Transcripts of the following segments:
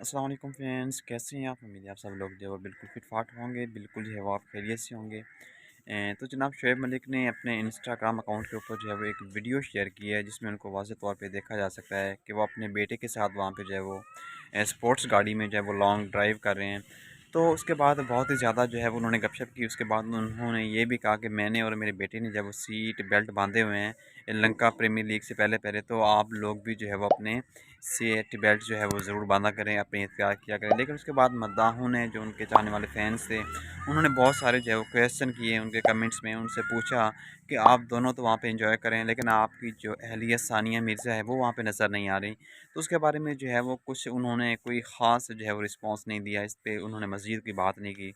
अस्सलाम वालेकुम फ्रेंड्स, कैसे हैं आप? उम्मीद है आप सब लोग जो है वो बिल्कुल फिट-फाट होंगे, बिल्कुल जो है वो आप खैरियत से होंगे। तो जनाब शोएब मलिक ने अपने इंस्टाग्राम अकाउंट के ऊपर जो है वो एक वीडियो शेयर की है, जिसमें उनको वाज़ेह तौर पे देखा जा सकता है कि वो अपने बेटे के साथ वहाँ पे जो है वो स्पोर्ट्स गाड़ी में जो है वो लॉन्ग ड्राइव कर रहे हैं। तो उसके बाद बहुत ही ज़्यादा जो है वो उन्होंने गपशप की। उसके बाद उन्होंने ये भी कहा कि मैंने और मेरे बेटे ने जब वो सीट बेल्ट बांधे हुए हैं लंका प्रीमियर लीग से पहले-पहले, तो आप लोग भी जो है वो अपने सीट बेल्ट जो है वो ज़रूर बांधा करें, अपनी एहतियात किया करें। लेकिन उसके बाद मद्दाहों ने, जो उनके चाहने वाले फैंस थे, उन्होंने बहुत सारे जो है वो क्वेश्चन किए उनके कमेंट्स में। उनसे पूछा कि आप दोनों तो वहाँ पे एंजॉय करें, लेकिन आपकी जो अहलिया सानिया मिर्ज़ा है वो वहाँ पे नज़र नहीं आ रही। तो उसके बारे में जो है वो कुछ उन्होंने कोई ख़ास जो है वो रिस्पॉन्स नहीं दिया, इस पे उन्होंने मज़ीद कोई बात नहीं की।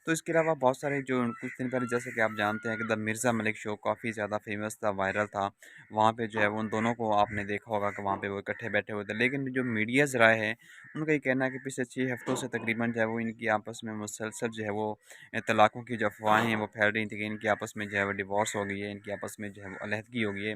तो इसके अलावा बहुत सारे जो कुछ दिन पहले, जैसे कि आप जानते हैं कि द मिर्ज़ा मलिक शो काफ़ी ज़्यादा फ़ेमस था, वायरल था। वहाँ पे जो है वो उन दोनों को आपने देखा होगा कि वहाँ पे वो इकट्ठे बैठे हुए थे। लेकिन जो मीडिया ज़राए है, उनका ये कहना है कि पिछले 6 हफ़्तों से तकरीबन जो है वो इनकी आपस में मुसलसल जो है वो तलाक़ों की जो अफ़वाहें हैं वो फैल रही थी कि इनकी आपस में जो है वो डिवोर्स हो गई है, इनकी आपस में जो है वो अलहदगी हो गई है।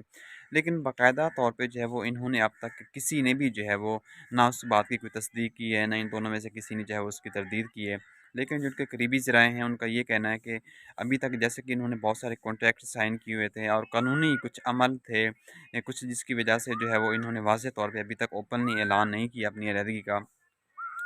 लेकिन बाकायदा तौर पे जो है वो इन्होंने अब तक किसी ने भी जो है वो ना उस बात की कोई तस्दीक की है, ना इन दोनों में से किसी ने जो है वो उसकी तरदीद की है। लेकिन जो उनके करीबी ज़राए हैं, उनका ये कहना है कि अभी तक जैसे कि इन्होंने बहुत सारे कॉन्ट्रैक्ट साइन किए हुए थे और कानूनी कुछ अमल थे, कुछ जिसकी वजह से जो है वो इन्होंने वाज़ेह तौर पे अभी तक ओपनली ऐलान नहीं किया अपनी अलहदगी का।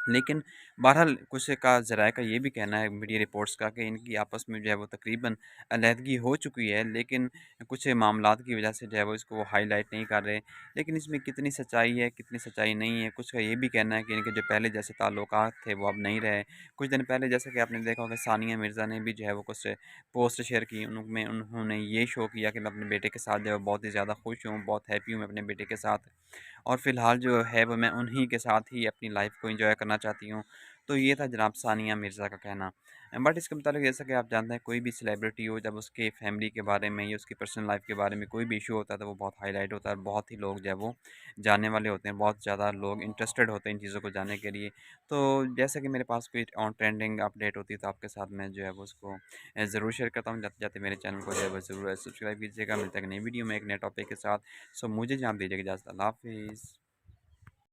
लेकिन बहरहाल कुछ का ज़राए का ये भी कहना है, मीडिया रिपोर्ट्स का, कि इनकी आपस में जो है वो तकरीबन अलहदगी हो चुकी है, लेकिन कुछ मामलात की वजह से जो है वो इसको वो हाईलाइट नहीं कर रहे। लेकिन इसमें कितनी सच्चाई है, कितनी सच्चाई नहीं है, कुछ का ये भी कहना है कि इनके जो पहले जैसे ताल्लुकात थे वो अब नहीं रहे। कुछ दिन पहले जैसे कि आपने देखा होगा, सानिया मिर्ज़ा ने भी जो है वो कुछ पोस्ट शेयर की, उनमें उन्होंने ये शो किया कि मैं अपने बेटे के साथ जो है बहुत ही ज़्यादा खुश हूँ, बहुत हैप्पी हूँ मैं अपने बेटे के साथ। और फ़िलहाल जो है वो मैं उन्हीं के साथ ही अपनी लाइफ़ को एंजॉय करना चाहती हूँ। तो ये था जनाब सानिया मिर्ज़ा का कहना। बट इसके मुताबिक जैसा कि आप जानते हैं, कोई भी सेलिब्रिटी हो, जब उसके फैमिली के बारे में या उसकी पर्सनल लाइफ़ के बारे में कोई भी इश्यू होता है तो वो बहुत हाईलाइट होता है, और बहुत ही लोग जो है वो जानने वाले होते हैं, बहुत ज़्यादा लोग इंटरेस्टेड होते हैं इन चीज़ों को जानने के लिए। तो जैसे कि मेरे पास कोई ट्रेंडिंग अपडेट होती है तो आपके साथ मैं जो है वो उसको ज़रूर शेयर करता हूँ। जाते-जाते मेरे चैनल को जो है वो ज़रूर सब्सक्राइब कीजिएगा। मिलते हैं एक नई वीडियो में एक नए टॉपिक के साथ। सो मुझे जनाब दीजिएगा इजाज़त। अल्लाह हाफ़िज़।